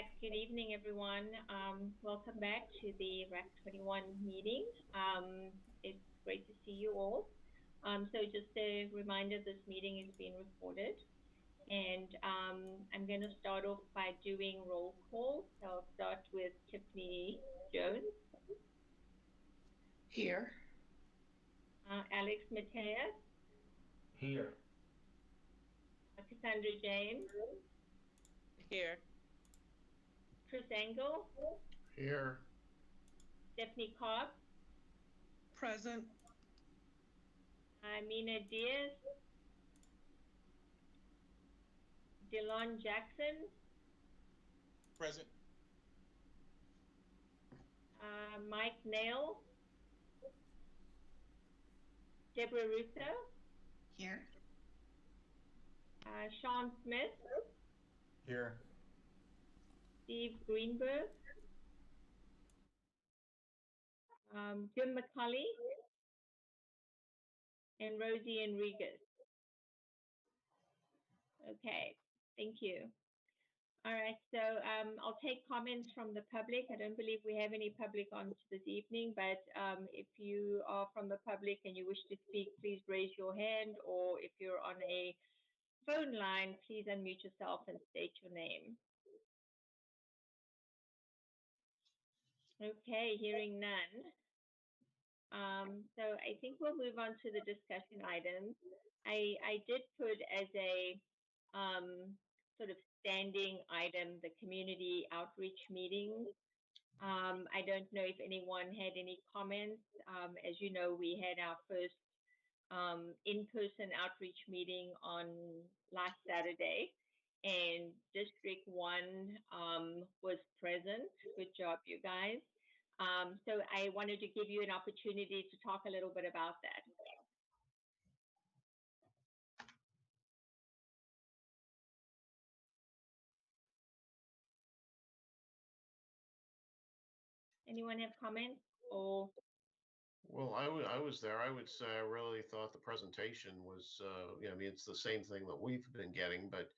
right. Good evening, everyone. Welcome back to the RAC 21 meeting. It's great to see you all. So just a reminder, this meeting is being recorded. And I'm going to start off by doing roll call. So I'll start with Tiffany Jones. Here. Alex Mateus. Here. Cassandra James. Here. Chris Engel. Here. Stephanie Cobb. Present. Mina Diaz. Delon Jackson. Present. Mike Nail. Deborah Russo. Here. Sean Smith. Here. Steve Greenberg. Jim McCulley. And Rosie Enriquez. Okay, thank you. All right, so I'll take comments from the public. I don't believe we have any public on this evening, but if you are from the public and you wish to speak, please raise your hand, or if you're on a phone line, please unmute yourself and state your name. Okay, hearing none. So I think we'll move on to the discussion items. I did put as a sort of standing item the community outreach meetings. I don't know if anyone had any comments. As you know, we had our first in-person outreach meeting on last Saturday, and District 1 was present. Good job, you guys. So I wanted to give you an opportunity to talk a little bit about that. Anyone have comments or? Well, I was there. I would say I really thought the presentation was, I mean, it's the same thing that we've been getting, but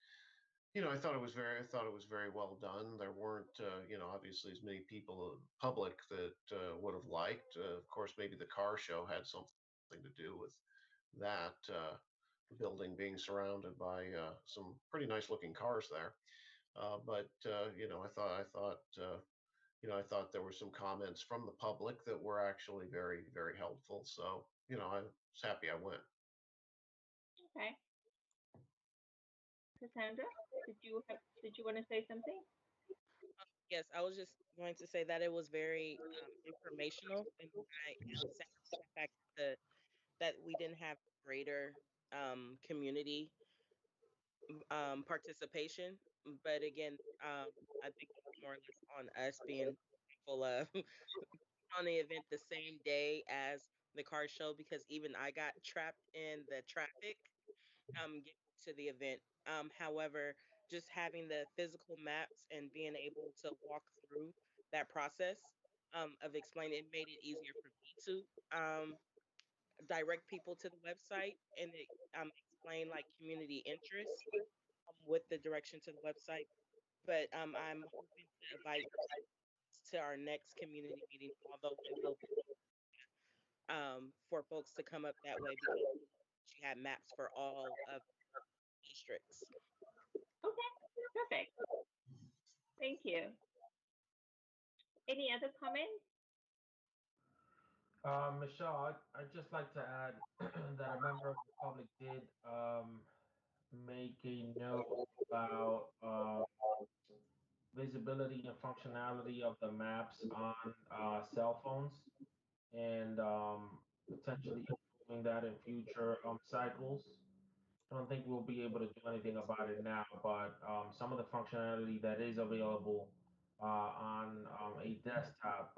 I thought it was very well done. There weren't, obviously as many people, public that would have liked. Of course, maybe the car show had something to do with that building being surrounded by some pretty nice looking cars there. But I thought there were some comments from the public that were actually very, very helpful. So, I was happy I went. Okay. Cassandra, did you want to say something? Yes, I was just going to say that it was very informational, and I am sad for the fact that we didn't have greater community participation. But again, I think it's more or less on us being full of on the event the same day as the car show, because even I got trapped in the traffic getting to the event. However, just having the physical maps and being able to walk through that process of explaining it made it easier for me to direct people to the website, and it explain like community interests with the direction to the website. But I'm hoping to invite to our next community meeting, although it will be for folks to come up that way, because she had maps for all of districts. Okay, perfect. Thank you. Any other comments? Michelle, I'd just like to add that a member of the public did make a note about visibility and functionality of the maps on cell phones, and potentially improving that in future cycles. I don't think we'll be able to do anything about it now, but some of the functionality that is available on a desktop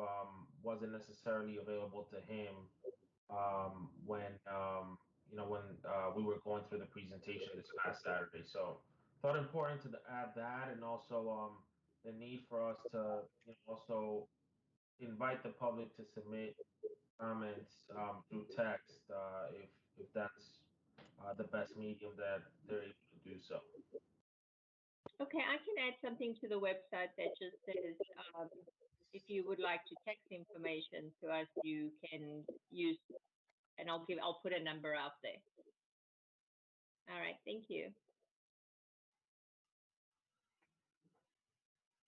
wasn't necessarily available to him when we were going through the presentation this past Saturday. So thought important to add that, and also the need for us to also invite the public to submit comments through text if that's the best medium that they're able to do so. Okay, I can add something to the website that just says, if you would like to text information to us, you can use, and I'll put a number out there. All right, thank you.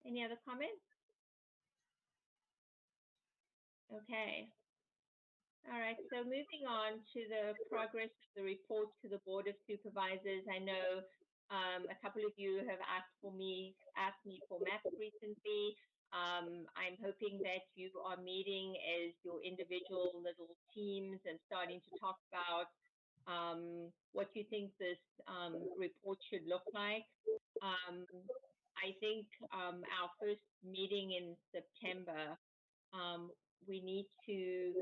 Any other comments? Okay. All right, so moving on to the progress of the report to the Board of Supervisors. I know a couple of you have asked me for maps recently. I'm hoping that you are meeting as your individual little teams and starting to talk about what you think this report should look like. I think our first meeting in September, we need to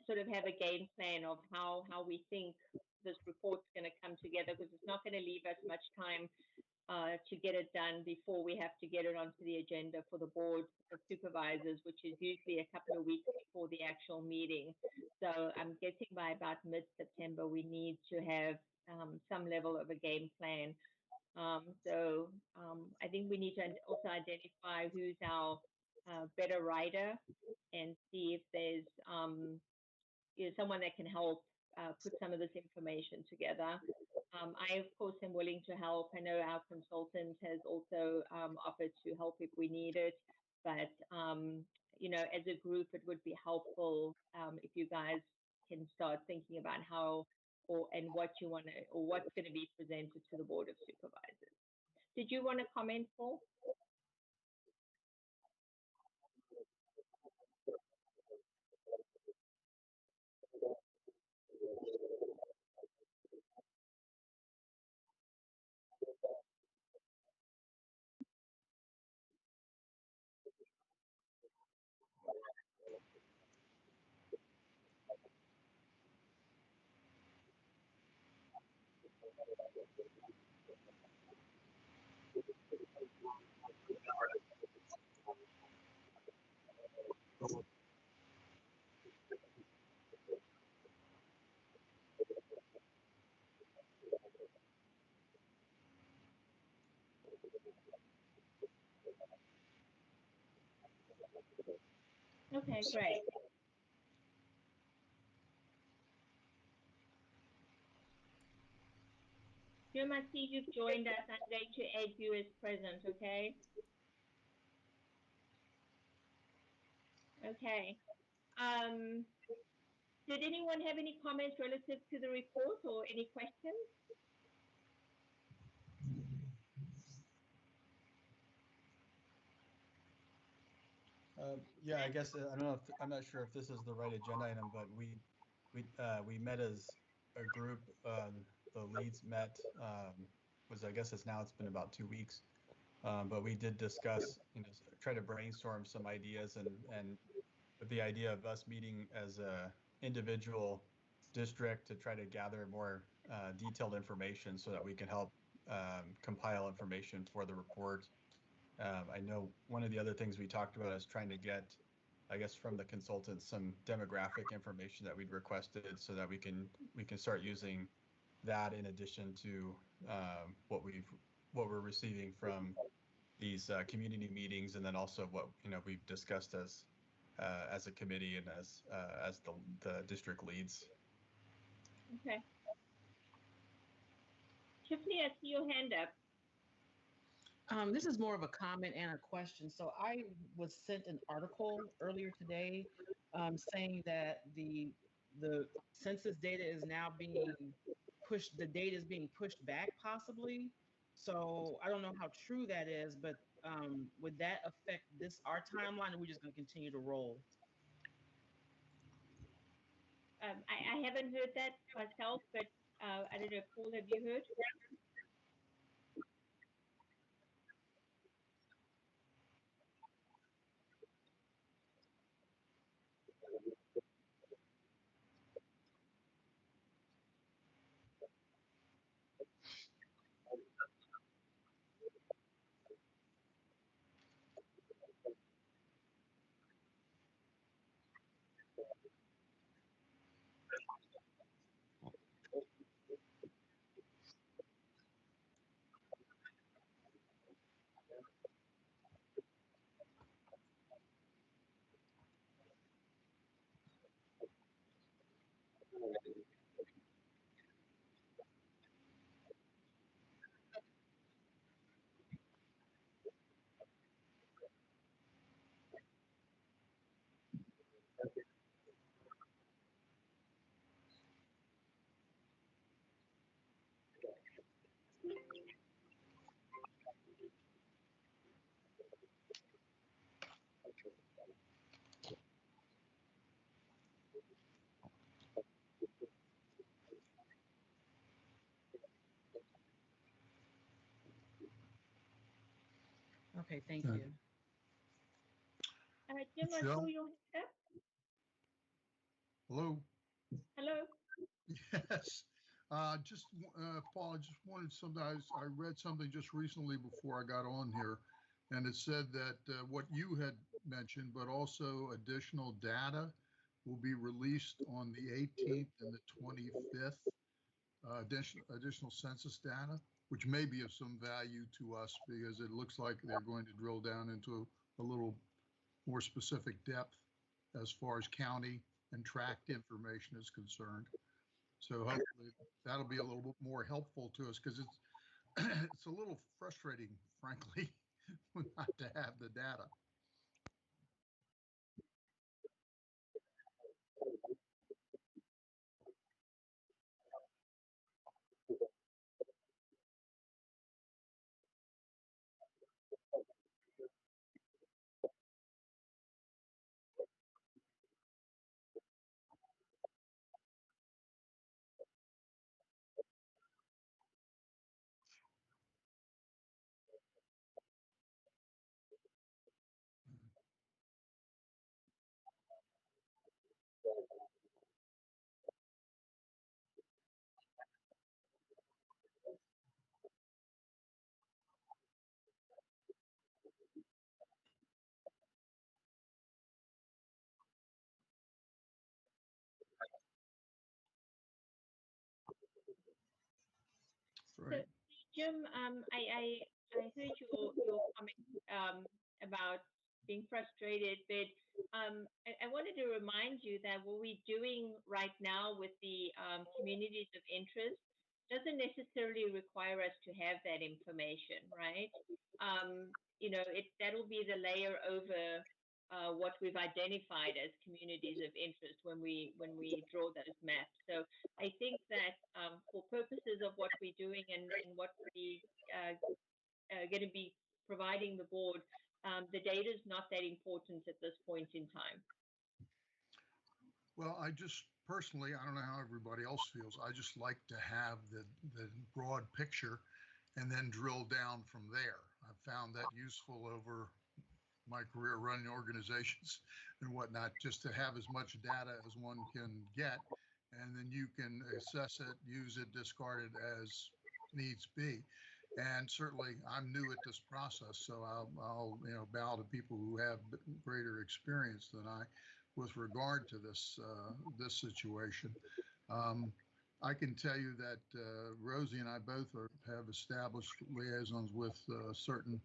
sort of have a game plan of how we think this report's going to come together, because it's not going to leave us much time to get it done before we have to get it onto the agenda for the Board of Supervisors, which is usually a couple of weeks before the actual meeting. So I'm guessing by about mid-September, we need to have some level of a game plan. I think we need to also identify who's our better writer and see if there's someone that can help put some of this information together. I, of course, am willing to help. I know our consultant has also offered to help if we need it. But, as a group, it would be helpful if you guys can start thinking about how and what you want to, or what's going to be presented to the Board of Supervisors. Did you want to comment, Paul? Okay, great. Jim, I see you've joined us. I'm going to add you as present, okay? Okay. Did anyone have any comments relative to the report or any questions? Yeah, I guess I don't know if I'm not sure if this is the right agenda item, but we met as a group. The leads met I guess it's been about 2 weeks, but we did discuss, try to brainstorm some ideas, and with the idea of us meeting as a individual district to try to gather more detailed information so that we can help compile information for the report. I know one of the other things we talked about is trying to get, I guess, from the consultants, some demographic information that we'd requested so that we can start using that in addition to what we're receiving from these community meetings, and then also what we've discussed as a committee and as the district leads. Okay. Tiffany, I see your hand up. This is more of a comment and a question. So I was sent an article earlier today saying that the census data is now being pushed, the data is being pushed back possibly. So I don't know how true that is, but would that affect our timeline, or are we just going to continue to roll? I haven't heard that myself, but I don't know, Paul, have you heard? Okay, thank Okay. you. Jim, I Michelle? saw your hand up. Hello? Hello. Yes. Paul, I just wanted something. I read something just recently before I got on here, and it said that what you had mentioned, but also additional data will be released on the 18th and the 25th, additional census data, which may be of some value to us because it looks like they're going to drill down into a little more specific depth as far as county and tract information is concerned. So hopefully that'll be a little bit more helpful to us because it's it's a little frustrating, frankly, not to have the data. Right. So, Jim, I heard your comment about being frustrated, but I wanted to remind you that what we're doing right now with the communities of interest doesn't necessarily require us to have that information, right? You know, that'll be the layer over what we've identified as communities of interest when we draw those maps. So I think that for purposes of what we're doing and what we going to be providing the board, the data is not that important at this point in time. Well, I just personally, I don't know how everybody else feels. I just like to have the broad picture and then drill down from there. I've found that useful over my career running organizations and whatnot, just to have as much data as one can get, and then you can assess it, use it, discard it as needs be. And certainly, I'm new at this process, so I'll bow to people who have greater experience than I with regard to this situation. I can tell you that Rosie and I both have established liaisons with certain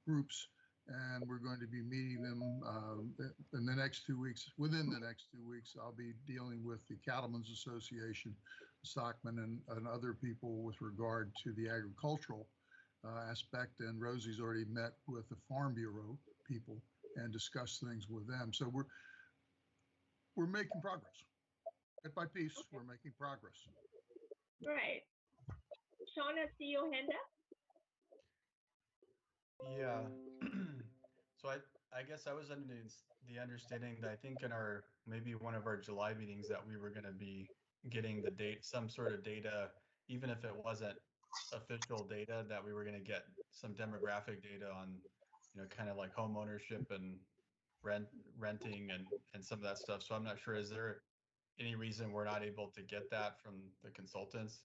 groups, and we're going to be meeting them in the next 2 weeks. Within the next 2 weeks, I'll be dealing with the Cattlemen's Association, Stockman, and other people with regard to the agricultural aspect. And Rosie's already met with the Farm Bureau people and discussed things with them. So we're making progress. Bit by piece, Okay. we're making progress. Right. Sean, I see your hand up. Yeah. So I guess I was under the understanding that I think in our maybe one of our July meetings that we were going to be getting the date, some sort of data, even if it wasn't official data, that we were going to get some demographic data on, kind of like home ownership and renting and some of that stuff. So I'm not sure, is there any reason we're not able to get that from the consultants?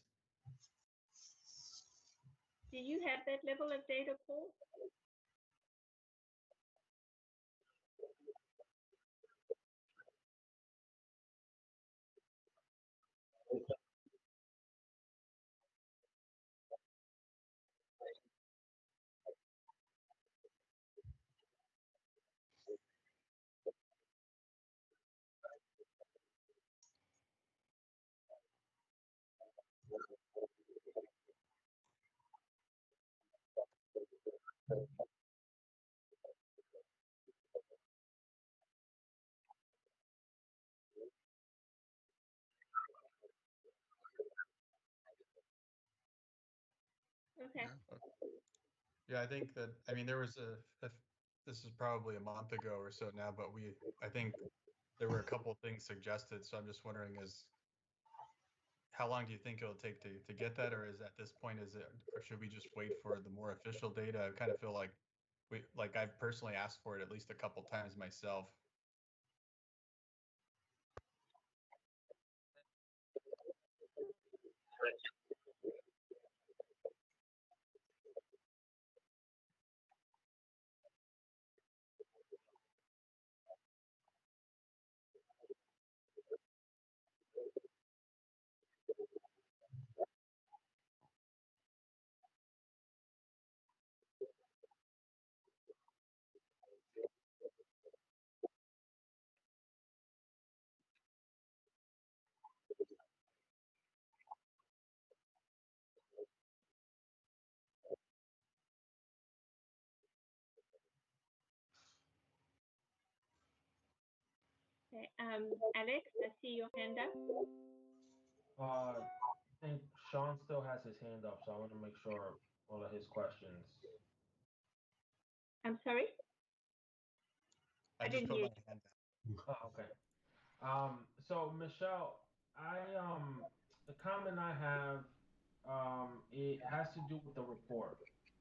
Do you have that level of data, Paul? Okay. Yeah, I think that, I mean, there was this is probably a month ago or so now, but I think there were a couple of things suggested. So I'm just wondering, how long do you think it'll take to get that? Or is at this point, or should we just wait for the more official data? I kind of feel like I've personally asked for it at least a couple times myself. Okay, Alex, I see your hand up. I think Sean still has his hand up, so I want to make sure all of his questions. I'm sorry? I just didn't put hear my hand down. Oh, okay. So Michelle, the comment I have, it has to do with the report.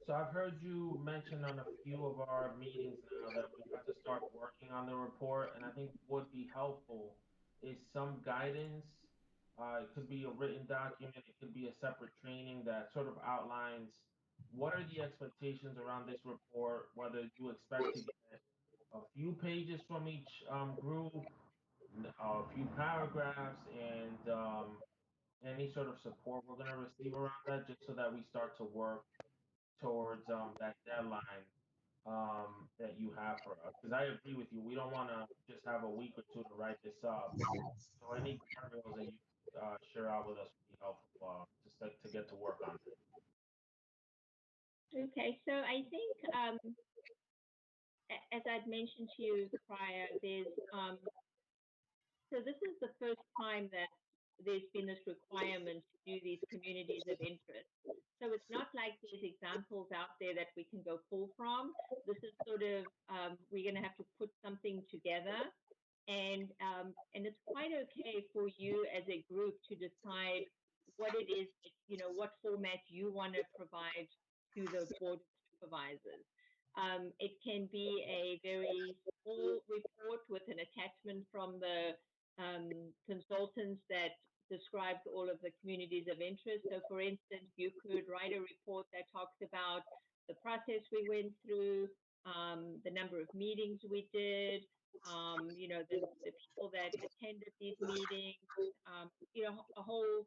So I've heard you mention on a few of our meetings now that we have to start working on the report, and I think what would be helpful is some guidance. It could be a written document, it could be a separate training that sort of outlines what are the expectations around this report, whether you expect to get a few pages from each group, a few paragraphs, and any sort of support we're going to receive around that, just so that we start to work towards that deadline that you have for us. Because I agree with you, we don't want to just have a week or two to write this up. So any guardrails that you share out with us would be helpful to get to work on that. Okay, so I think, as I'd mentioned to you prior, there's so this is the first time that there's been this requirement to do these communities of interest. So it's not like there's examples out there that we can go pull from. This is sort of, we're going to have to put something together. And it's quite okay for you as a group to decide what it is, what format you want to provide to the board of supervisors. It can be a very small report with an attachment from the consultants that describes all of the communities of interest. So for instance, you could write a report that talks about the process we went through, the number of meetings we did, the people that attended these meetings, a whole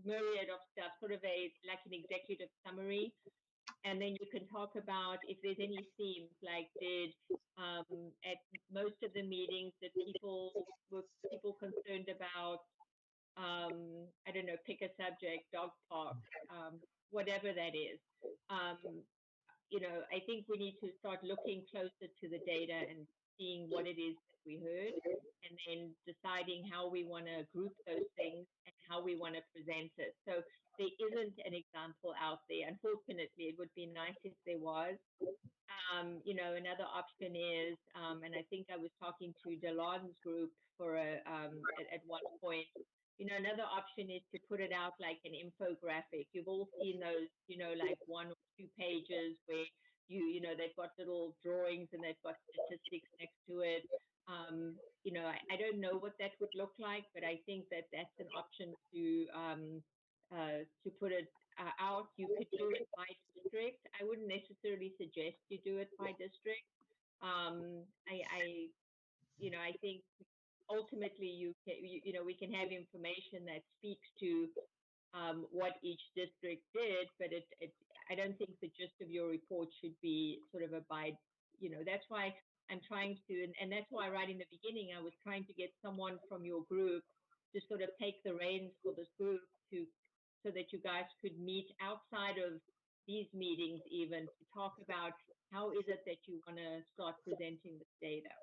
myriad of stuff, sort of like an executive summary. And then you can talk about if there's any themes, like at most of the meetings that were people concerned about, I don't know, pick a subject, dog park, whatever that is. I think we need to start looking closer to the data and seeing what it is that we heard, and then deciding how we want to group those things and how we want to present it. So there isn't an example out there. Unfortunately, it would be nice if there was. Another option is, and I think I was talking to Delon's group at one point. Another option is to put it out like an infographic. You've all seen those, like 1 or 2 pages where they've got little drawings and they've got statistics next to it. I don't know what that would look like, but I think that that's an option to put it out. You could do it by district. I wouldn't necessarily suggest you do it by district. I think ultimately we can have information that speaks to what each district did, but I don't think the gist of your report should be sort of that's why I'm trying to, and that's why right in the beginning, I was trying to get someone from your group to sort of take the reins for this group so that you guys could meet outside of these meetings even to talk about how is it that you want to start presenting this data.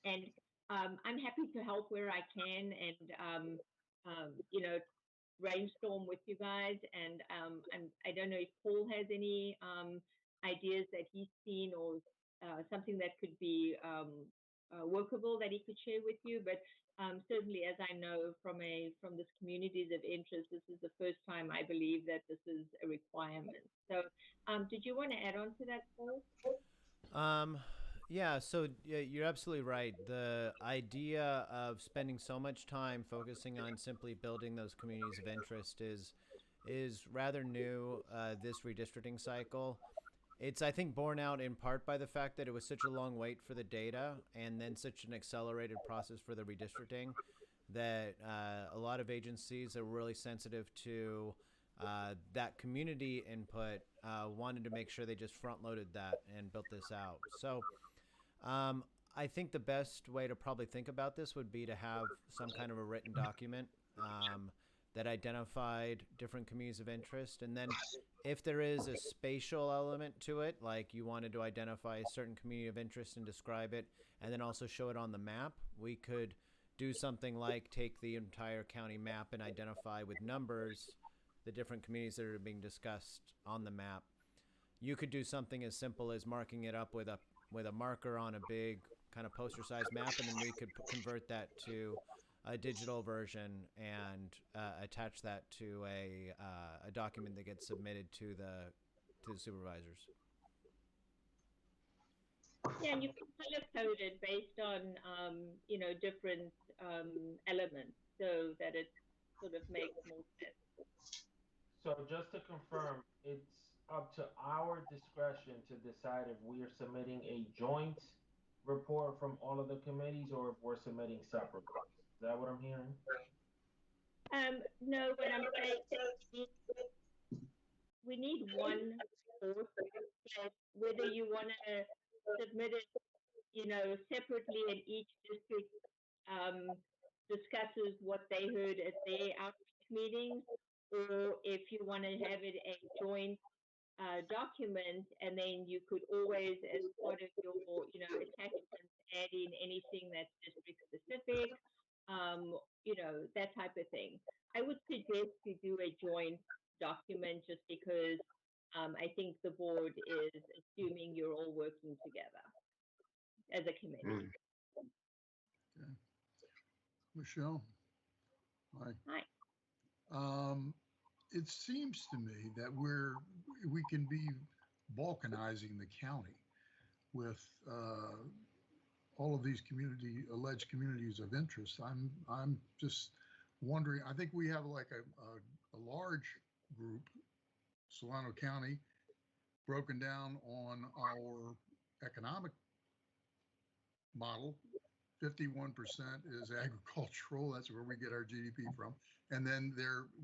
And I'm happy to help where I can and, brainstorm with you guys. And I don't know if Paul has any ideas that he's seen or something that could be workable that he could share with you. But certainly, as I know from this communities of interest, this is the first time I believe that this is a requirement. So did you want to add on to that, Paul? Um, yeah, so you're absolutely right. The idea of spending so much time focusing on simply building those communities of interest is rather new this redistricting cycle. It's, I think, borne out in part by the fact that it was such a long wait for the data and then such an accelerated process for the redistricting that a lot of agencies are really sensitive to that community input, wanted to make sure they just front loaded that and built this out. So um, I think the best way to probably think about this would be to have some kind of a written document that identified different communities of interest. And then if there is a spatial element to it, like you wanted to identify a certain community of interest and describe it, and then also show it on the map, we could do something like take the entire county map and identify with numbers the different communities that are being discussed on the map. You could do something as simple as marking it up with a marker on a big kind of poster size map, and then we could convert that to a digital version and attach that to a document that gets submitted to the supervisors. Yeah, and you can color code it based on different elements so that it sort of makes more sense. So just to confirm, it's up to our discretion to decide if we are submitting a joint report from all of the committees or if we're submitting separate ones. Is that what I'm hearing? No, but I'm saying we need one report, but whether you want to submit it, separately, and each district discusses what they heard at their outreach meetings, or if you want to have it a joint document, and then you could always, as part of your, attachments, add in anything that's district specific, that type of thing. I would suggest to do a joint document just because I think the board is assuming you're all working together as a committee. Okay. Michelle? Hi. Hi. It seems to me that we can be balkanizing the county with all of these alleged communities of interest. I'm just wondering. I think we have like a large group, Solano County, broken down on our economic model. 51% is agricultural. That's where we get our GDP from. And then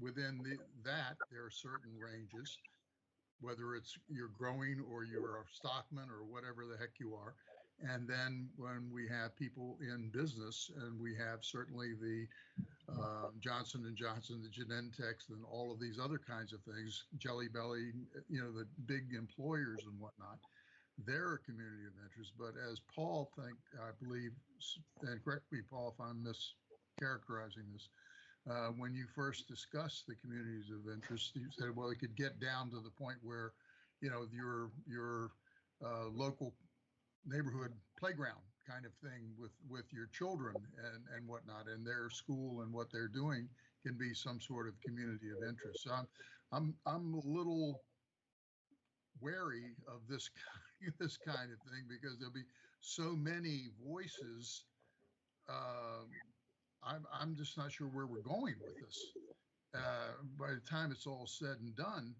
within that, there are certain ranges, whether it's you're growing or you're a stockman or whatever the heck you are. And then when we have people in business, and we have certainly the Johnson and Johnson, the Genentechs, and all of these other kinds of things, Jelly Belly, the big employers and whatnot. They're a community of interest. But as Paul, I believe, and correct me, Paul, if I'm mischaracterizing this, when you first discussed the communities of interest, you said, well, it could get down to the point where, your local neighborhood playground kind of thing with your children and whatnot, and their school and what they're doing can be some sort of community of interest. So I'm a little wary of this kind of thing because there'll be so many voices. I'm just not sure where we're going with this. By the time it's all said and done,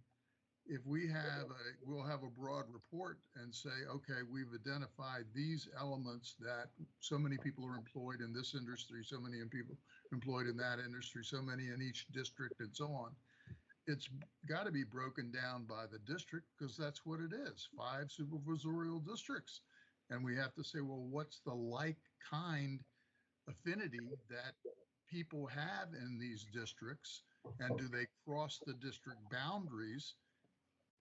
if we'll have a broad report and say, okay, we've identified these elements that so many people are employed in this industry, so many people employed in that industry, so many in each district, and so on. It's got to be broken down by the district because that's what it is, 5 supervisorial districts. And we have to say, well, what's the like kind affinity that people have in these districts, and do they cross the district boundaries?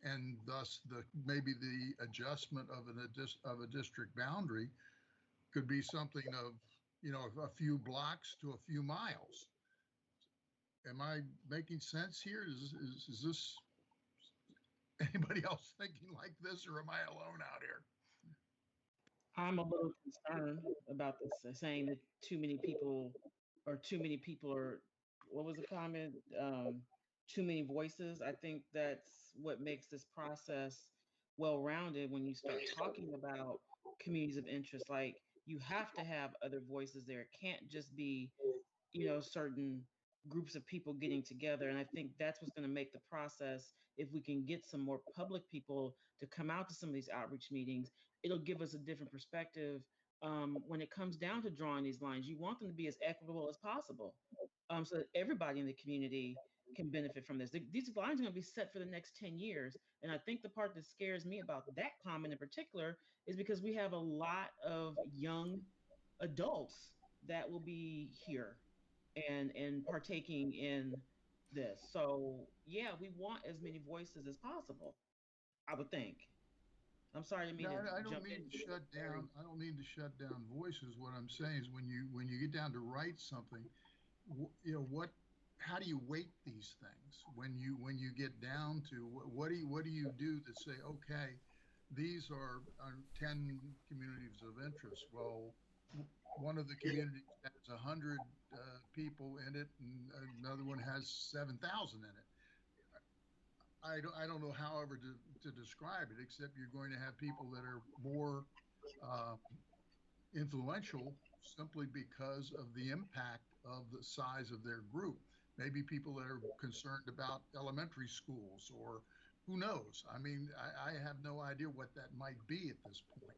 And thus, maybe the adjustment of a district boundary could be something of, a few blocks to a few miles. Am I making sense here? Is this anybody else thinking like this, or am I alone out here? I'm a little concerned about this, saying that too many people are, what was the comment? Too many voices. I think that's what makes this process well-rounded when you start talking about communities of interest. Like, you have to have other voices there. It can't just be, certain groups of people getting together. And I think that's what's going to make the process, if we can get some more public people to come out to some of these outreach meetings, it'll give us a different perspective. When it comes down to drawing these lines, you want them to be as equitable as possible, so that everybody in the community can benefit from this. These lines are going to be set for the next 10 years. And I think the part that scares me about that comment in particular is because we have a lot of young adults that will be here and partaking in this. So yeah, we want as many voices as possible, I would think. I'm sorry, I didn't mean No, to I don't jump mean to in. shut down. I don't mean to shut down voices. What I'm saying is when you get down to write something, what, how do you weight these things when you get down to what do you do to say, okay, these are 10 communities of interest? Well, one of the communities has 100 people in it, and another one has 7,000 in it. I don't know however to describe it, except you're going to have people that are more uh, influential simply because of the impact of the size of their group. Maybe people that are concerned about elementary schools, or who knows? I mean, I have no idea what that might be at this point.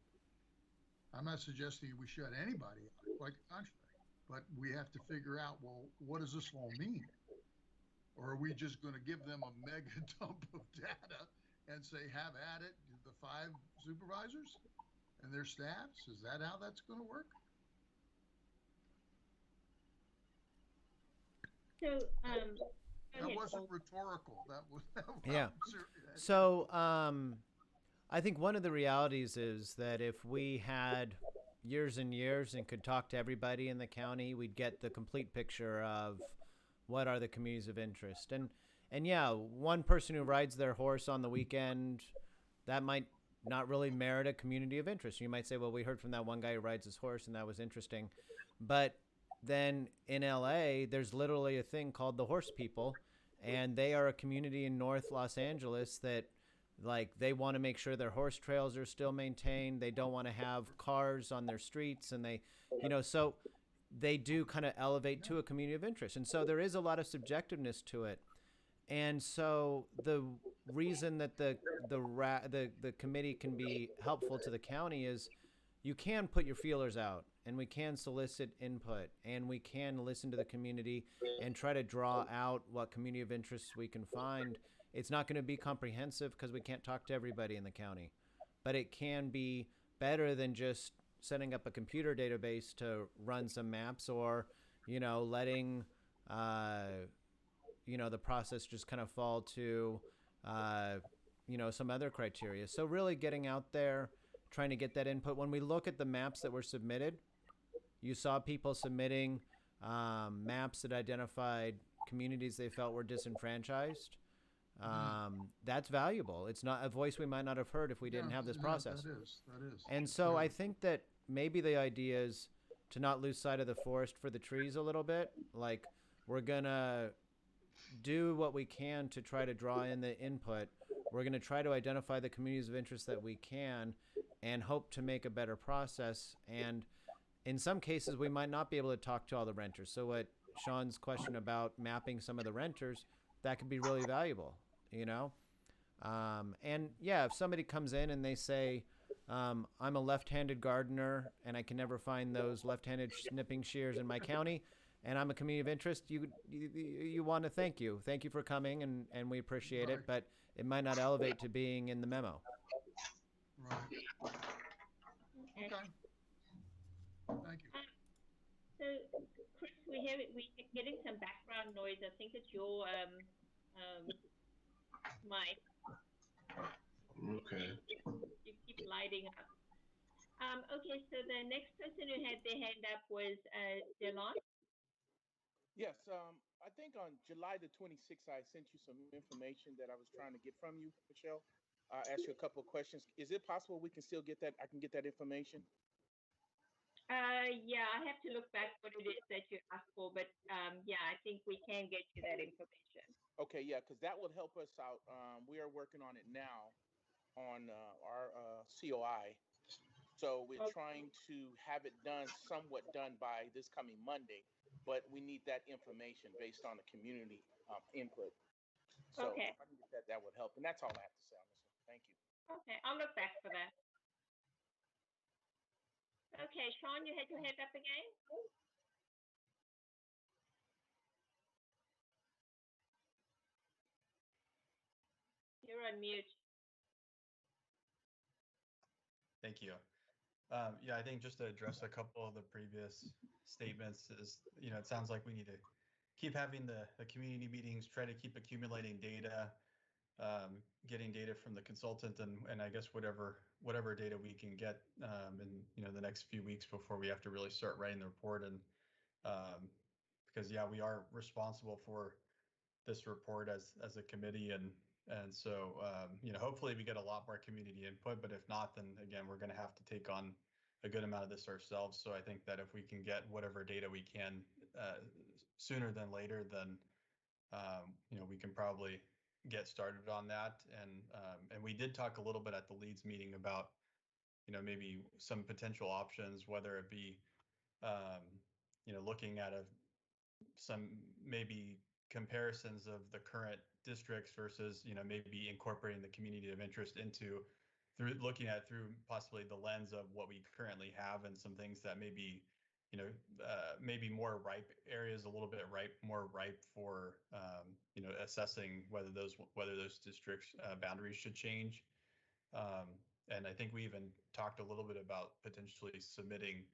I'm not suggesting we shut anybody out, quite the contrary, but we have to figure out, well, what does this all mean? Or are we just going to give them a mega dump of data and say, have at it, the 5 supervisors and their staffs? Is that how that's going to work? So, go That ahead, wasn't Paul. rhetorical. That was, Yeah. I'm serious. So, I think one of the realities is that if we had years and years and could talk to everybody in the county, we'd get the complete picture of what are the communities of interest. And yeah, one person who rides their horse on the weekend, that might not really merit a community of interest. You might say, well, we heard from that one guy who rides his horse and that was interesting. But then in LA, there's literally a thing called the Horse People, and they are a community in North Los Angeles that, like, they want to make sure their horse trails are still maintained. They don't want to have cars on their streets, and so they do kind of elevate to a community of interest. And so there is a lot of subjectiveness to it. And so the reason that the committee can be helpful to the county is you can put your feelers out, and we can solicit input, and we can listen to the community and try to draw out what community of interests we can find. It's not going to be comprehensive because we can't talk to everybody in the county, but it can be better than just setting up a computer database to run some maps, or letting the process just kind of fall to some other criteria. So really getting out there, trying to get that input. When we look at the maps that were submitted, you saw people submitting maps that identified communities they felt were disenfranchised. That's valuable. It's not a voice we might not have heard if we didn't have this process. That is. And so I think that maybe the idea is to not lose sight of the forest for the trees a little bit. Like, we're going to do what we can to try to draw in the input. We're going to try to identify the communities of interest that we can and hope to make a better process. And in some cases, we might not be able to talk to all the renters. So what Sean's question about mapping some of the renters, that could be really valuable, And yeah, if somebody comes in and they say, I'm a left-handed gardener and I can never find those left-handed snipping shears in my county, and I'm a community of interest, you want to thank you for coming, and we appreciate it, but it might not elevate to being in the memo. Right. Okay. Okay. Thank you. So, Chris, we're getting some background noise. I think it's your mic. Okay. You keep lighting up. Okay, so the next person who had their hand up was Delon. Yes, I think on July the 26th, I sent you some information that I was trying to get from you, Michelle. I asked you a couple of questions. Is it possible we can still get that? I can get that information? Yeah, I have to look back what it is that you asked for, but yeah, I think we can get you that information. Okay, yeah, because that would help us out. We are working on it now. on our COI. So we're trying to have it somewhat done by this coming Monday, but we need that information based on the community input. So Okay. if I can get that, that would help. And that's all I have to say on this one. Thank you. Okay, I'll look back for that. Okay, Sean, you had your hand up again? You're on mute. Thank you. Yeah, I think just to address a couple of the previous statements is, it sounds like we need to keep having the community meetings, try to keep accumulating data, getting data from the consultant, and I guess whatever data we can get in the next few weeks before we have to really start writing the report. And because yeah, we are responsible for this report as a committee, and so hopefully we get a lot more community input, but if not, then again we're going to have to take on a good amount of this ourselves. So I think that if we can get whatever data we can sooner than later, then we can probably get started on that. And we did talk a little bit at the Leeds meeting about maybe some potential options, whether it be looking at some maybe comparisons of the current districts versus maybe incorporating the community of interest into through looking at through possibly the lens of what we currently have, and some things that maybe maybe more ripe areas, a little bit more ripe for assessing whether those districts boundaries should change. And I think we even talked a little bit about potentially submitting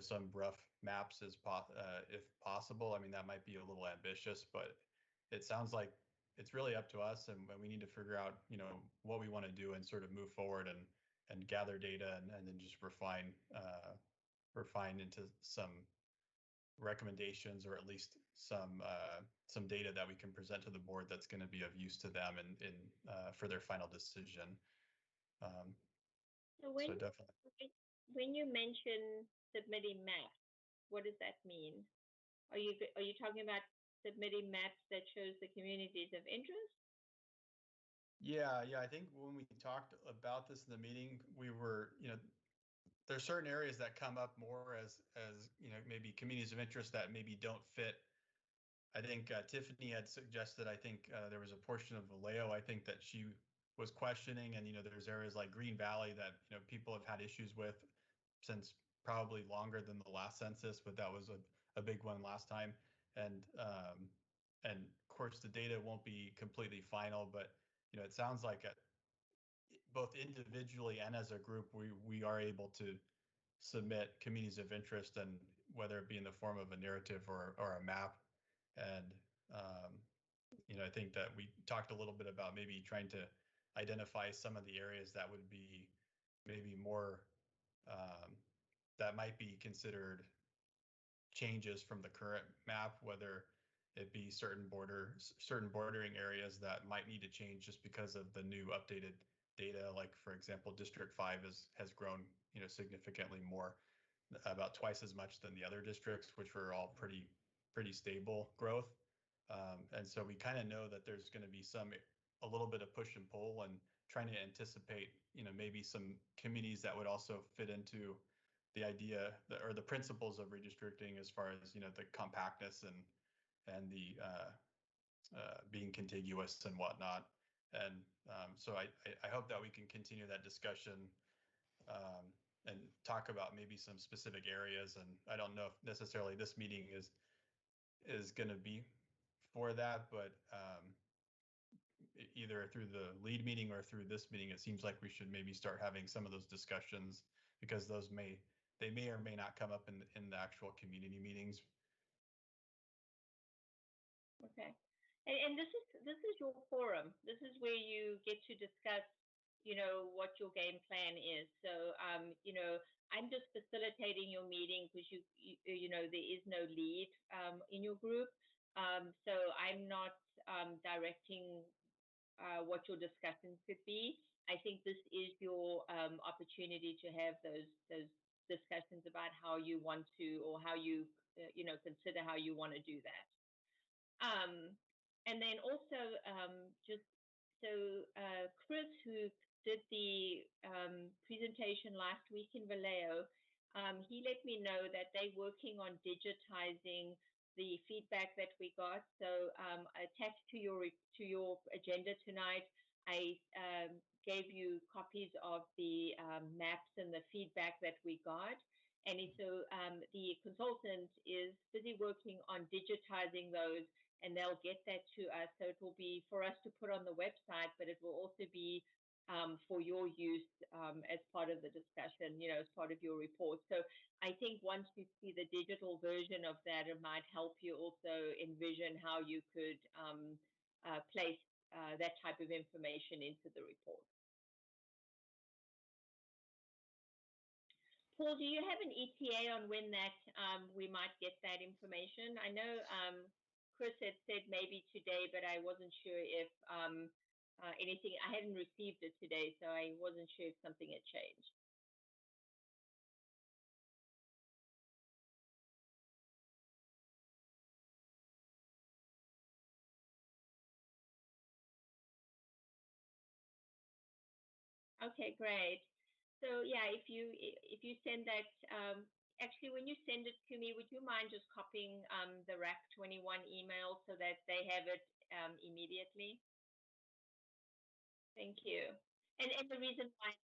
some rough maps if possible. I mean, that might be a little ambitious, but it sounds like it's really up to us, and we need to figure out what we want to do and sort of move forward and gather data, and then just refine into some recommendations, or at least some data that we can present to the board that's going to be of use to them and for their final decision. So So definitely. when you mention submitting maps, what does that mean? Are you talking about submitting maps that shows the communities of interest? Yeah, I think when we talked about this in the meeting, we were, there's certain areas that come up more as maybe communities of interest that maybe don't fit. I think Tiffany had suggested, I think there was a portion of Vallejo, I think, that she was questioning, and there's areas like Green Valley that people have had issues with since probably longer than the last census, but that was a big one last time. And of course the data won't be completely final, but it sounds like both individually and as a group, we are able to submit communities of interest, and whether it be in the form of a narrative or a map. And I think that we talked a little bit about maybe trying to identify some of the areas that would be maybe more that might be considered changes from the current map, whether it be certain bordering areas that might need to change just because of the new updated data. Like, for example, District 5 has grown significantly more, about twice as much than the other districts, which were all pretty stable growth. And so we kind of know that there's going to be a little bit of push and pull, and trying to anticipate maybe some communities that would also fit into the idea or the principles of redistricting, as far as the compactness and the being contiguous and whatnot. And so I hope that we can continue that discussion and talk about maybe some specific areas. And I don't know if necessarily this meeting is going to be for that, but either through the lead meeting or through this meeting, it seems like we should maybe start having some of those discussions, because they may or may not come up in the actual community meetings. Okay. And this is your forum. This is where you get to discuss, what your game plan is. So, I'm just facilitating your meeting because there is no lead in your group. So I'm not directing what your discussions could be. I think this is your opportunity to have those discussions about how you want to, or how you consider how you want to do that. And then also, just so Chris, who did the presentation last week in Vallejo, he let me know that they're working on digitizing the feedback that we got. So attached to your agenda tonight, I gave you copies of the maps and the feedback that we got. And so the consultant is busy working on digitizing those, and they'll get that to us. So it will be for us to put on the website, but it will also be for your use as part of the discussion, as part of your report. So I think once you see the digital version of that, it might help you also envision how you could place that type of information into the report. Paul, do you have an ETA on when that we might get that information? I know Chris had said maybe today, but I wasn't sure if anything, I hadn't received it today, so I wasn't sure if something had changed. Okay, great. So yeah, if you send that, actually when you send it to me, would you mind just copying the RAC 21 email so that they have it immediately? Thank you. And the reason why.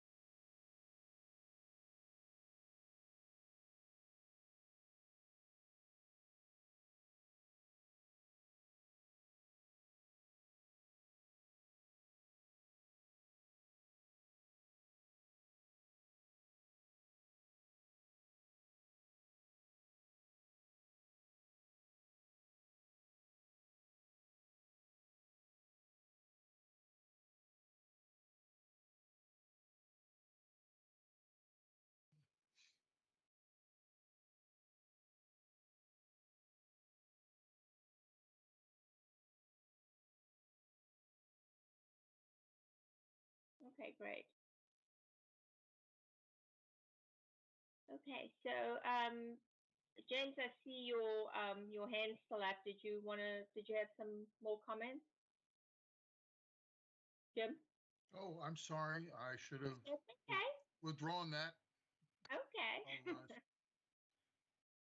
Okay, great. Okay, so James, I see your hand still up. Did you have some more comments? Jim? Oh, I'm sorry. I should have That's okay. withdrawn that. Okay. Apologize.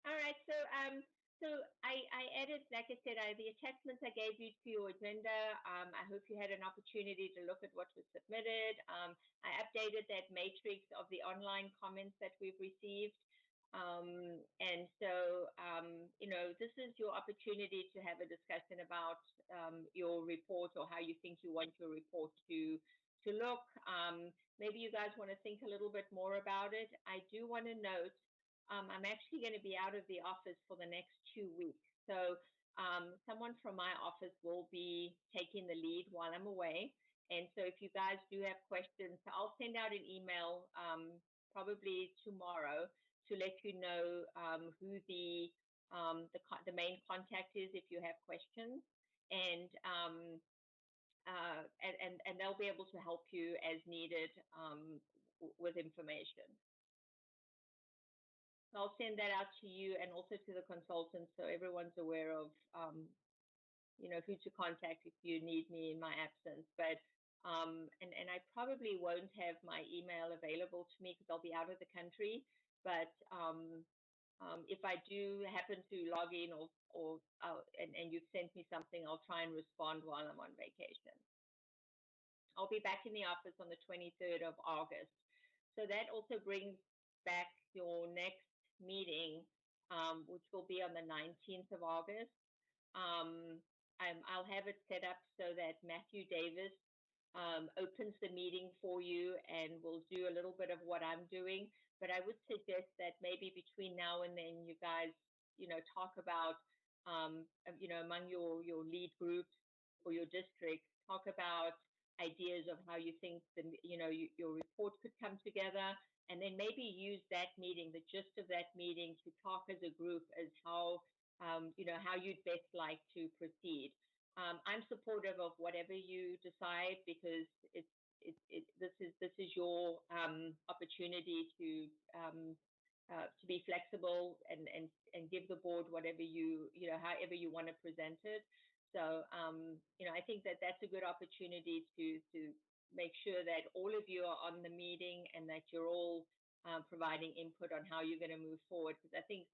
All right. So I added, like I said, the attachments I gave you to your agenda. I hope you had an opportunity to look at what was submitted. I updated that matrix of the online comments that we've received. And so, this is your opportunity to have a discussion about your report or how you think you want your report to look. Maybe you guys want to think a little bit more about it. I do want to note I'm actually going to be out of the office for the next 2 weeks. So someone from my office will be taking the lead while I'm away. And so if you guys do have questions, I'll send out an email probably tomorrow to let you know who the main contact is if you have questions, and they'll be able to help you as needed with information. So I'll send that out to you and also to the consultants, so everyone's aware of who to contact if you need me in my absence. But and I probably won't have my email available to me because I'll be out of the country. But if I do happen to log in and you've sent me something, I'll try and respond while I'm on vacation. I'll be back in the office on the 23rd of August. So that also brings back your next meeting, which will be on the 19th of August. I'll have it set up so that Matthew Davis opens the meeting for you and will do a little bit of what I'm doing. But I would suggest that maybe between now and then you guys, talk about, among your lead groups or your districts, talk about ideas of how you think your report could come together, and then maybe use that meeting, the gist of that meeting, to talk as a group as how you'd best like to proceed. I'm supportive of whatever you decide because this is your opportunity to be flexible and give the board whatever however you want to present it. So I think that that's a good opportunity to make sure that all of you are on the meeting and that you're all providing input on how you're going to move forward. Because I think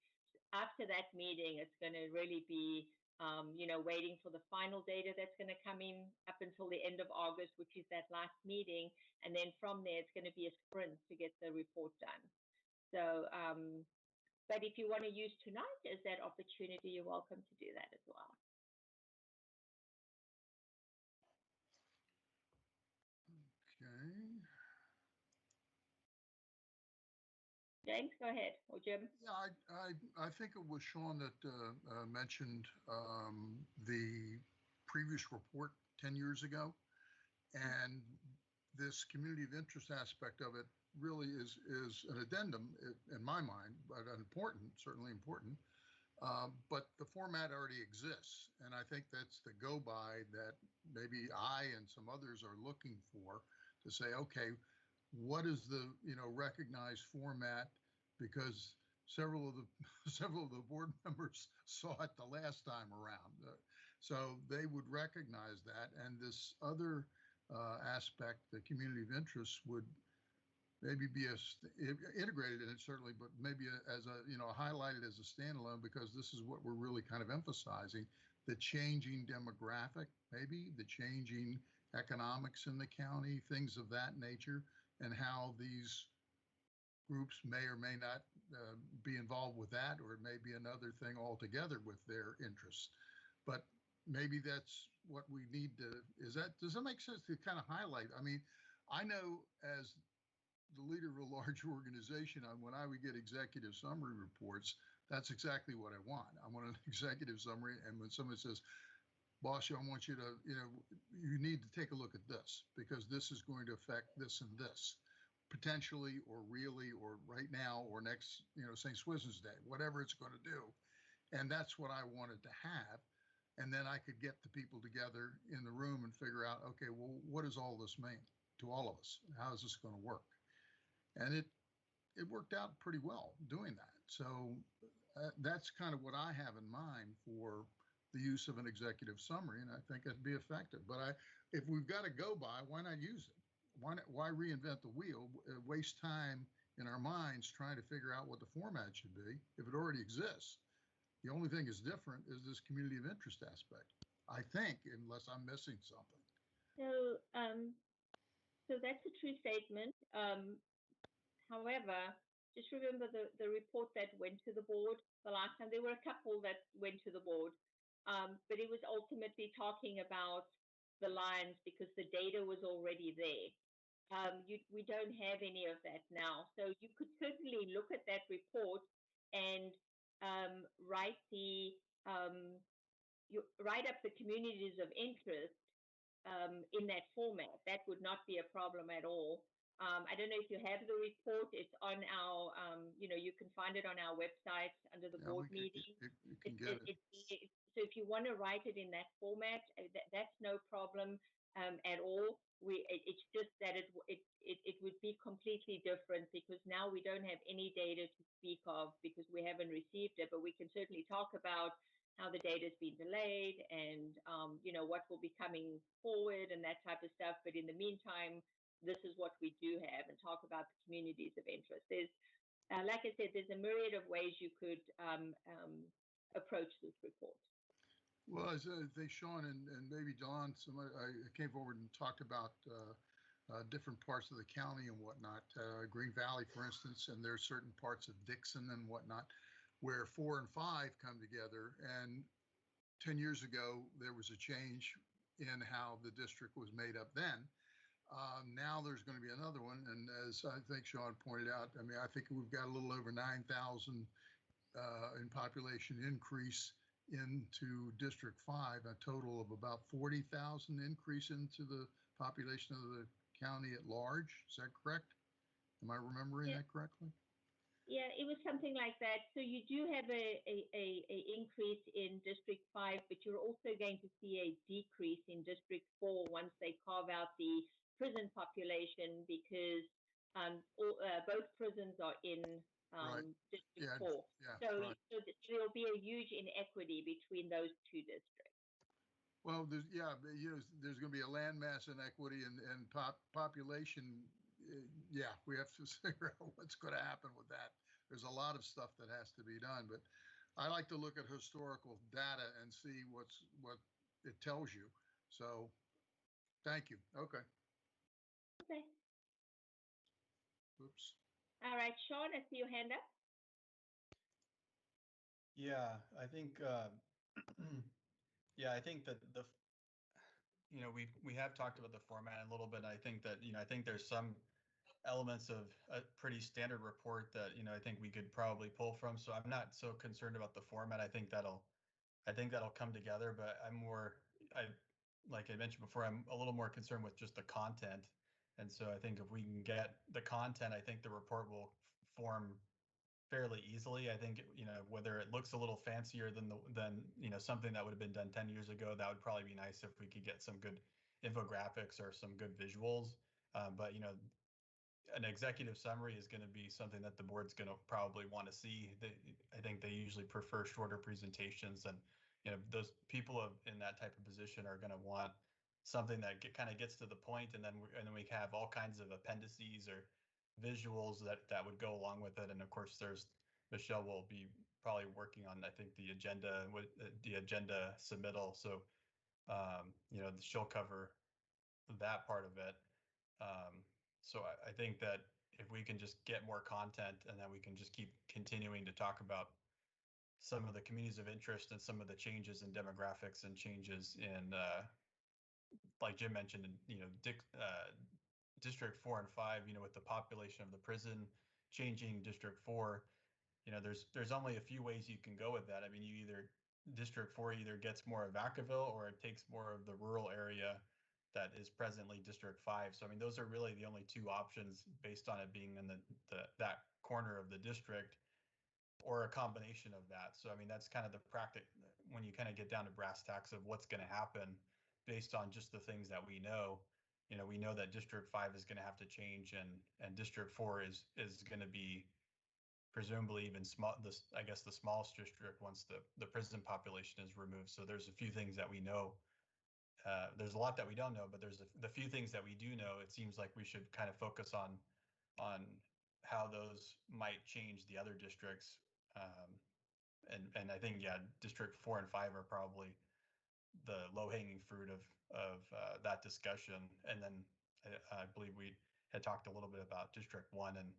after that meeting, it's going to really be, waiting for the final data that's going to come in up until the end of August, which is that last meeting. And then from there, it's going to be a sprint to get the report done. So, but if you want to use tonight as that opportunity, you're welcome to do that as well. Okay. James, go ahead, or Jim. Yeah, I think it was Sean that mentioned the previous report 10 years ago, and this community of interest aspect of it really is an addendum in my mind, but important, certainly important. But the format already exists, and I think that's the go by that maybe I and some others are looking for, to say, okay, what is the recognized format? Because several of the several of the board members saw it the last time around, so they would recognize that. And this other aspect, the community of interest, would maybe be integrated in it, certainly, but maybe as a highlighted as a standalone, because this is what we're really kind of emphasizing: the changing demographic, maybe the changing economics in the county, things of that nature, and how these groups may or may not be involved with that, or it may be another thing altogether with their interests. But maybe that's what we need to. Does that make sense to kind of highlight? I mean, I know as the leader of a large organization, when I would get executive summary reports, that's exactly what I want. I want an executive summary, and when somebody says, "Boss, I want you to, you need to take a look at this because this is going to affect this and this, potentially, or really, or right now, or next, St. Swithin's Day, whatever it's going to do." And that's what I wanted to have. And then I could get the people together in the room and figure out, okay, well, what does all this mean to all of us? How is this going to work? And it worked out pretty well doing that. So that's kind of what I have in mind for the use of an executive summary, and I think it'd be effective. But if we've got to go by, why not use it? Why reinvent the wheel? Waste time in our minds trying to figure out what the format should be if it already exists. The only thing is different is this community of interest aspect, I think, unless I'm missing something. So that's a true statement. However, just remember the report that went to the board the last time. There were a couple that went to the board, but it was ultimately talking about the lines because the data was already there. We don't have any of that now. So you could certainly look at that report and write write up the communities of interest in that format. That would not be a problem at all. I don't know if you have the report. It's on our, you can find it on our website under the board meeting. You can get it. So if you want to write it in that format, that's no problem at all. It's just that it would be completely different because now we don't have any data to speak of because we haven't received it, but we can certainly talk about how the data has been delayed and, what will be coming forward and that type of stuff. But in the meantime, this is what we do have and talk about the communities of interest. There's, like I said, there's a myriad of ways you could approach this report. Well, as I think Sean and maybe Don, I came forward and talked about different parts of the county and whatnot. Green Valley, for instance, and there's certain parts of Dixon and whatnot where 4 and 5 come together. And 10 years ago, there was a change in how the district was made up then. Now there's going to be another one. And as I think Sean pointed out, I mean, I think we've got a little over 9,000 in population increase into District 5, a total of about 40,000 increase into the population of the county at large. Is that correct? Am I remembering that correctly? Yeah, it was something like that. So you do have a increase in District 5, but you're also going to see a decrease in District 4 once they carve out the prison population because both prisons are in District 4. Yeah, so right. there will be a huge inequity between those two districts. Well, there's going to be a landmass inequity and population. Yeah, we have to figure out what's going to happen with that. There's a lot of stuff that has to be done, but I like to look at historical data and see what it tells you. So, thank you. Okay. Okay. Oops. All right, Sean, I see your hand up. Yeah, I think yeah, I think that we have talked about the format a little bit. I think that I think there's some elements of a pretty standard report that I think we could probably pull from. So I'm not so concerned about the format. I think that'll come together. But like I mentioned before, I'm a little more concerned with just the content. And so I think if we can get the content, I think the report will form fairly easily. I think whether it looks a little fancier than something that would have been done 10 years ago, that would probably be nice if we could get some good infographics or some good visuals. But an executive summary is going to be something that the board's going to probably want to see. I think they usually prefer shorter presentations, and those people in that type of position are going to want something that kind of gets to the point, and then we have all kinds of appendices or visuals that would go along with it. And of course, Michelle will be probably working on, I think, the agenda submittal. So she'll cover that part of it. So I think that if we can just get more content, and then we can just keep continuing to talk about some of the communities of interest and some of the changes in demographics and changes in, like Jim mentioned, District 4 and 5, with the population of the prison changing. District 4, there's only a few ways you can go with that. I mean, District 4 either gets more of Vacaville, or it takes more of the rural area that is presently District 5. So I mean, those are really the only two options based on it being in that corner of the district, or a combination of that. So I mean, that's kind of the practice when you kind of get down to brass tacks of what's going to happen based on just the things that we know. We know that District 5 is going to have to change, and District 4 is going to be presumably even small. I guess the smallest district once the prison population is removed. So there's a few things that we know. There's a lot that we don't know, but there's the few things that we do know. It seems like we should kind of focus on how those might change the other districts. And I think, yeah, District 4 and 5 are probably the low-hanging fruit of that discussion. And then I believe we had talked a little bit about District 1 and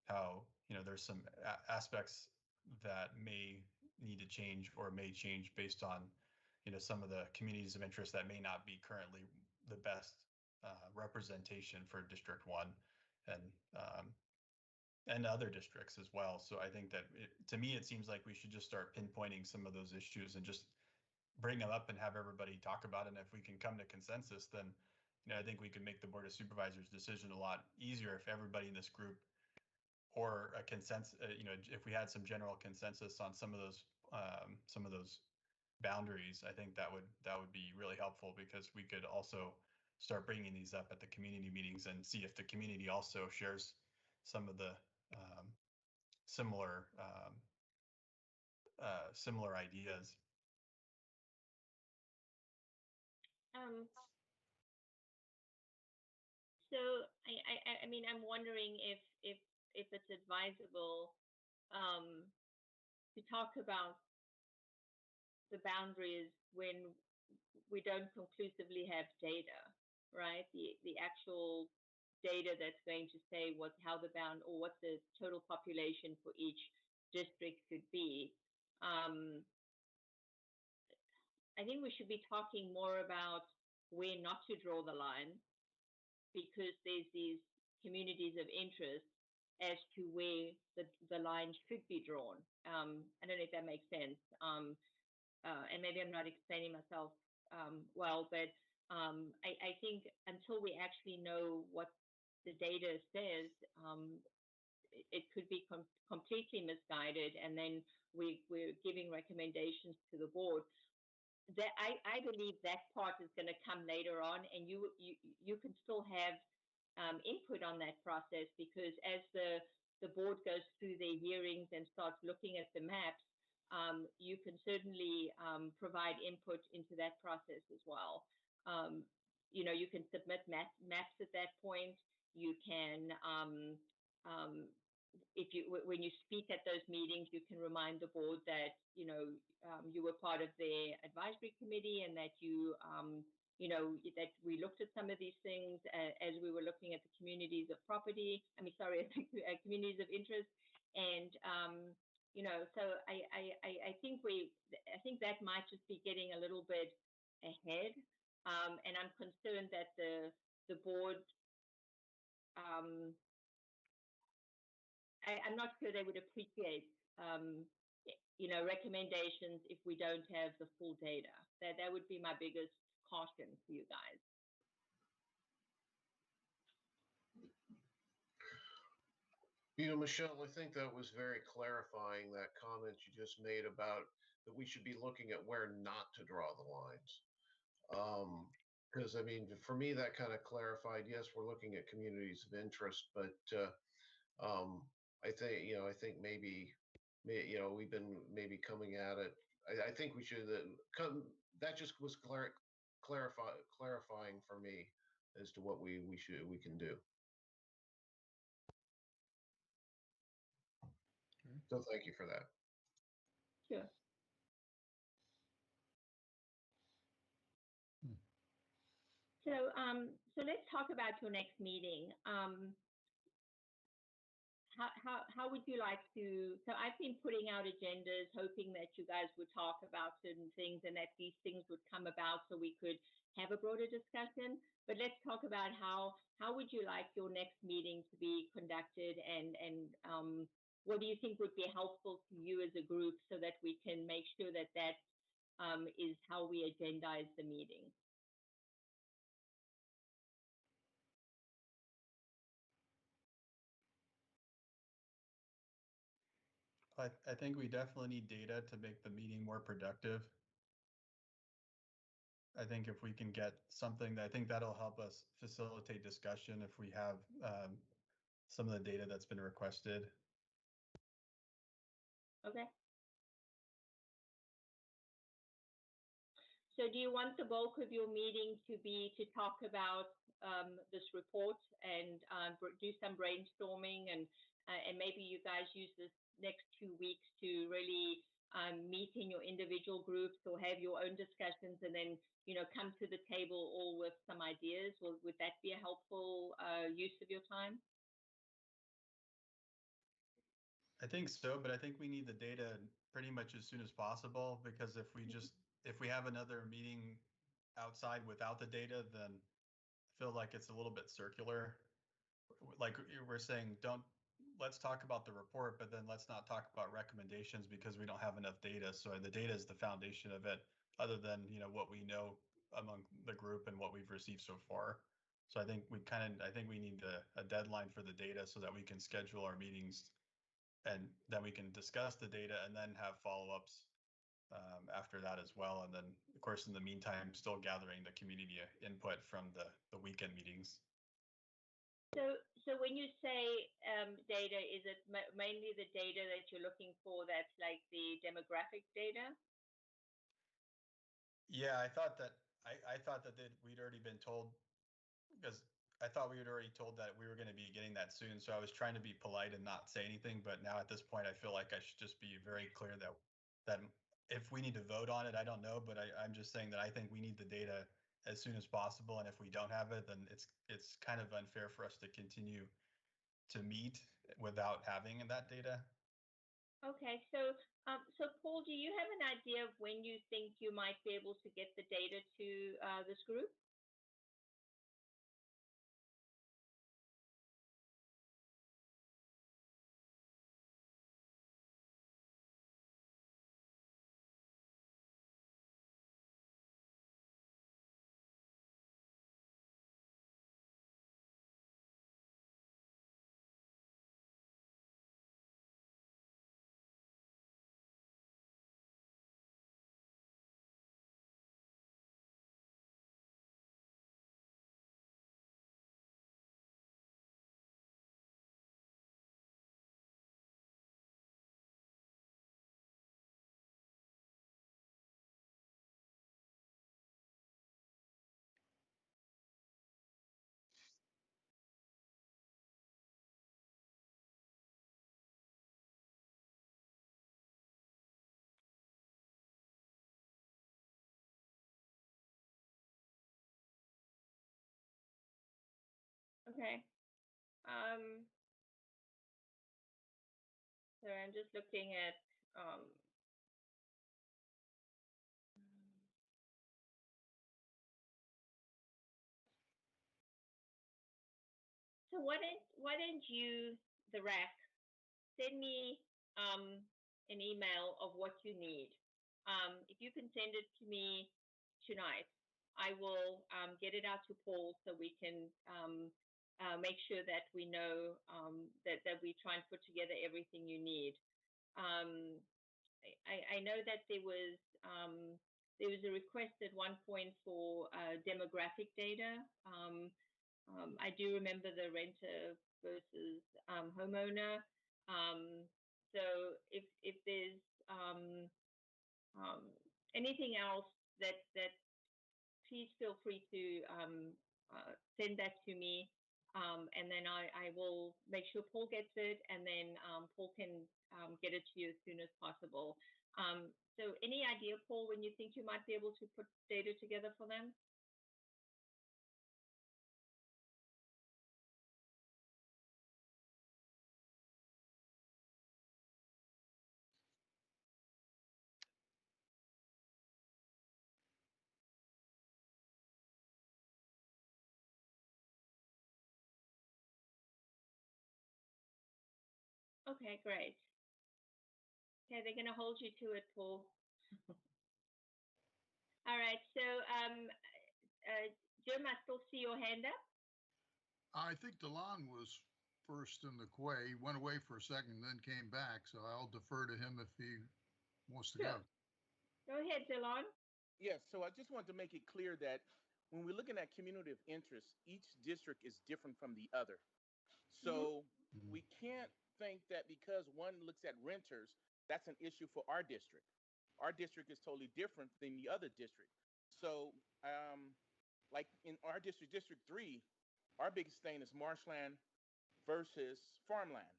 how there's some aspects that may need to change, or may change based on some of the communities of interest that may not be currently the best representation for District 1 and other districts as well. So I think that to me, it seems like we should just start pinpointing some of those issues and just bring them up and have everybody talk about it. And if we can come to consensus, then I think we can make the Board of Supervisors decision a lot easier if everybody in this group, or a consensus, if we had some general consensus on some of those boundaries. I think that would be really helpful, because we could also start bringing these up at the community meetings and see if the community also shares some of the similar ideas. So I mean, I'm wondering if it's advisable to talk about the boundaries when we don't conclusively have data, right? The actual data that's going to say how the what the total population for each district could be. I think we should be talking more about where not to draw the line, because there's these communities of interest as to where the line should be drawn. I don't know if that makes sense. And maybe I'm not explaining myself well, but I think until we actually know what the data says, it could be completely misguided, and then we're giving recommendations to the board. That I believe that part is going to come later on, and you can still have input on that process, because as the board goes through their hearings and starts looking at the maps, you can certainly provide input into that process as well. You can submit maps at that point. You can, when you speak at those meetings, you can remind the board that you were part of their advisory committee and that that we looked at some of these things as we were looking at the communities of property. Communities of interest, and so I think that might just be getting a little bit ahead, and I'm concerned that the board. I'm not sure they would appreciate, recommendations if we don't have the full data. That would be my biggest caution for you guys. Michelle, I think that was very clarifying, that comment you just made about that we should be looking at where not to draw the lines. Because for me, that kind of clarified, yes, we're looking at communities of interest, but I think maybe we've been maybe coming at it. I think we should that just was clarifying for me as to what we can do. So thank you for that. Sure. So let's talk about your next meeting. How would you like to? So I've been putting out agendas, hoping that you guys would talk about certain things and that these things would come about so we could have a broader discussion. But let's talk about how would you like your next meeting to be conducted, and what do you think would be helpful to you as a group so that we can make sure that is how we agendize the meeting. I think we definitely need data to make the meeting more productive. I think if we can get something, I think that'll help us facilitate discussion if we have some of the data that's been requested. Okay. So do you want the bulk of your meeting to be to talk about this report and do some brainstorming, and maybe you guys use this next 2 weeks to really meet in your individual groups or have your own discussions, and then come to the table all with some ideas? Would that be a helpful use of your time? I think so, but I think we need the data pretty much as soon as possible, because if we have another meeting outside without the data, then I feel like it's a little bit circular. Like we're saying, let's talk about the report, but then let's not talk about recommendations because we don't have enough data. So the data is the foundation of it, other than what we know among the group and what we've received so far. So I think we need a deadline for the data so that we can schedule our meetings, and then we can discuss the data and then have follow-ups after that as well. And then, of course, in the meantime, still gathering the community input from the weekend meetings. So when you say data, is it mainly the data that you're looking for that's like the demographic data? Yeah, I thought that we'd already been told, because I thought we had already told that we were going to be getting that soon. So I was trying to be polite and not say anything. But now at this point, I feel like I should just be very clear that if we need to vote on it, I don't know. But I'm just saying that I think we need the data as soon as possible. And if we don't have it, then it's kind of unfair for us to continue to meet without having that data. Okay, so Paul, do you have an idea of when you think you might be able to get the data to this group? Okay. So I'm just looking at so why don't you, the rec, send me an email of what you need. If you can send it to me tonight, I will get it out to Paul so we can make sure that we know that we try and put together everything you need. I know that there was a request at one point for demographic data. I do remember the renter versus homeowner. So if there's anything else that please feel free to send that to me, and then I will make sure Paul gets it, and then Paul can get it to you as soon as possible. So any idea, Paul, when you think you might be able to put data together for them? Okay, great. Okay, they're going to hold you to it, Paul. All right, so Jim, I still see your hand up. I think DeLon was first in the quay. He went away for a second, then came back. So I'll defer to him if he wants to go. Go ahead, DeLon. Yes, so I just wanted to make it clear that when we're looking at community of interest, each district is different from the other. So we can't think that because one looks at renters, that's an issue for our district. Our district is totally different than the other district. So like in our district, District 3, our biggest thing is marshland versus farmland.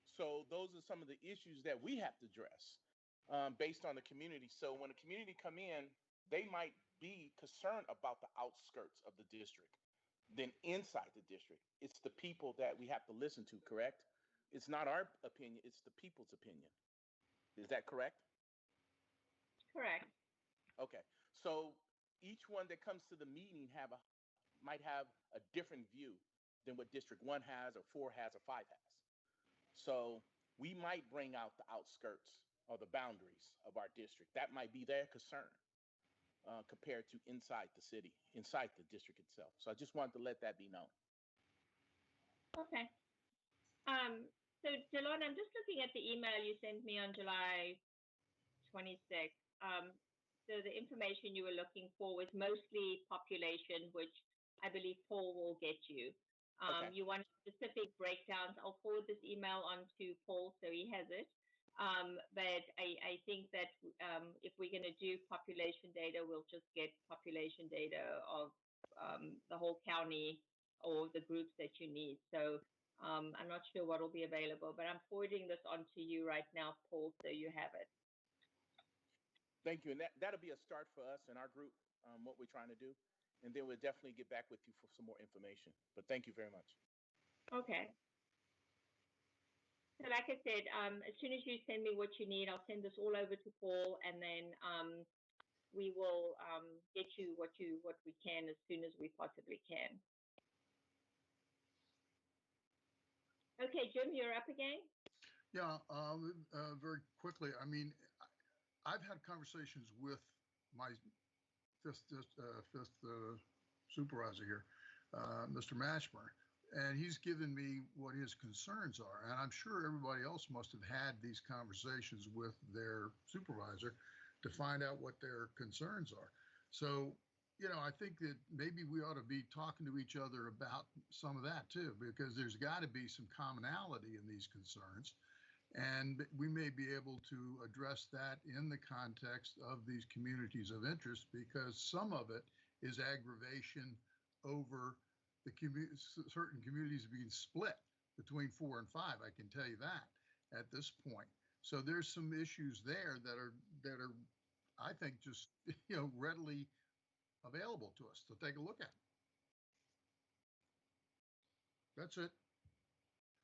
So those are some of the issues that we have to address based on the community. So when a community come in, they might be concerned about the outskirts of the district than inside the district. It's the people that we have to listen to, correct? It's not our opinion, it's the people's opinion. Is that correct? Correct. Okay, so each one that comes to the meeting might have a different view than what District 1 has or 4 has or 5 has. So we might bring out the outskirts or the boundaries of our district. That might be their concern compared to inside the city, inside the district itself. So I just wanted to let that be known. Okay. So Delon, I'm just looking at the email you sent me on July 26th. So the information you were looking for was mostly population, which I believe Paul will get you. Okay. You want specific breakdowns. I'll forward this email on to Paul so he has it. But I think that if we're going to do population data, we'll just get population data of the whole county or the groups that you need. So I'm not sure what will be available, but I'm forwarding this on to you right now, Paul, so you have it. Thank you. And that'll be a start for us in our group, what we're trying to do. And then we'll definitely get back with you for some more information. But thank you very much. Okay. So like I said, as soon as you send me what you need, I'll send this all over to Paul, and then we will get you what we can as soon as we possibly can. Okay, Jim, you're up again. Yeah, very quickly. I mean, I've had conversations with my fifth supervisor here, Mr. Mashburn, and he's given me what his concerns are. And I'm sure everybody else must have had these conversations with their supervisor to find out what their concerns are. So, you know, I think that maybe we ought to be talking to each other about some of that too, because there's got to be some commonality in these concerns. And we may be able to address that in the context of these communities of interest, because some of it is aggravation over the certain communities being split between 4 and 5. I can tell you that at this point. So there's some issues there that are, I think, just, you know, readily available to us to take a look at. That's it.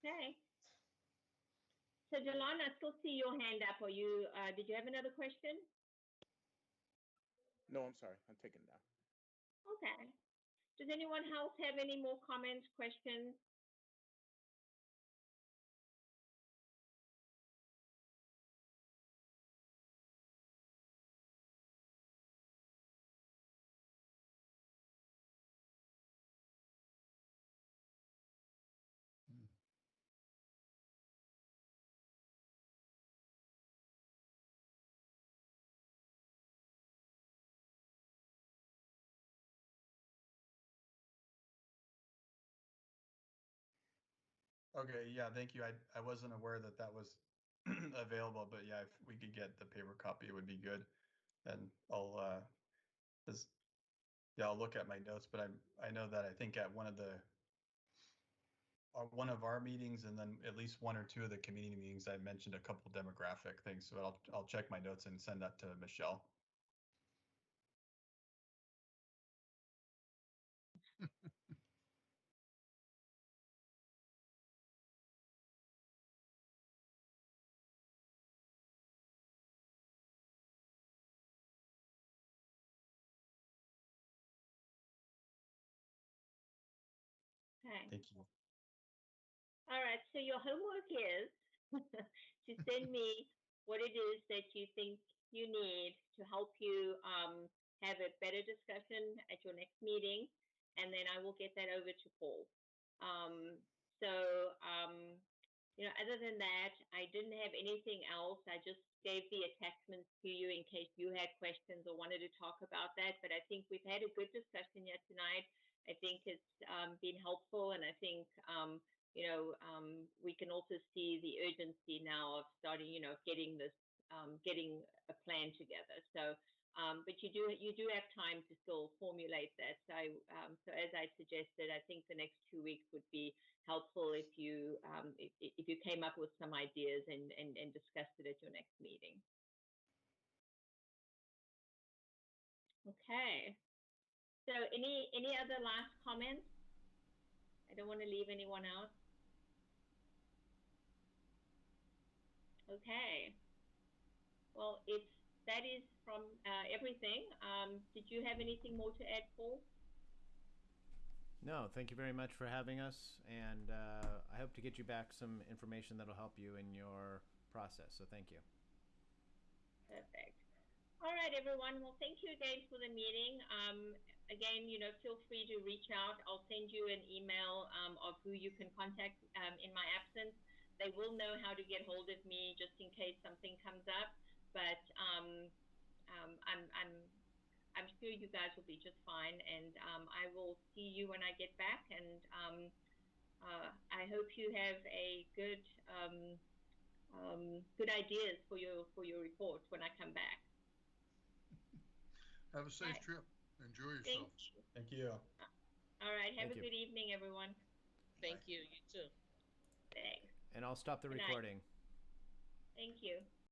Okay. So Delon, I still see your hand up. Or you, did you have another question? No, I'm sorry. I'm taking it down. Okay. Does anyone else have any more comments, questions? Hmm. Okay, yeah, thank you. I wasn't aware that that was available, but yeah, if we could get the paper copy, it would be good. And I'll I'll look at my notes, but I know that I think at one of our meetings, and then at least one or two of the community meetings, I mentioned a couple demographic things. So I'll check my notes and send that to Michelle. Okay. Thank you. All right. So your homework is to send me what it is that you think you need to help you have a better discussion at your next meeting, and then I will get that over to Paul. Other than that, I didn't have anything else. I just gave the attachments to you in case you had questions or wanted to talk about that. But I think we've had a good discussion here tonight. I think it's been helpful, and I think we can also see the urgency now of starting, getting this, getting a plan together. So, but you do have time to still formulate that. So as I suggested, I think the next 2 weeks would be helpful if you came up with some ideas and discussed it at your next meeting. Okay. So any other last comments? I don't want to leave anyone out. Okay. Well, if that is from everything, did you have anything more to add, Paul? No, thank you very much for having us, and I hope to get you back some information that'll help you in your process, so thank you. Perfect. All right, everyone. Well, thank you again for the meeting. Again, feel free to reach out. I'll send you an email of who you can contact in my absence. They will know how to get hold of me just in case something comes up, but I'm sure you guys will be just fine, and I will see you when I get back, and I hope you have a good ideas for your report when I come back. Have a safe Okay. trip. Enjoy yourself. Thank you. All right. Have Thank a you. good evening, everyone. Thank you. You too. Thanks. And I'll stop the Good night. recording. Thank you.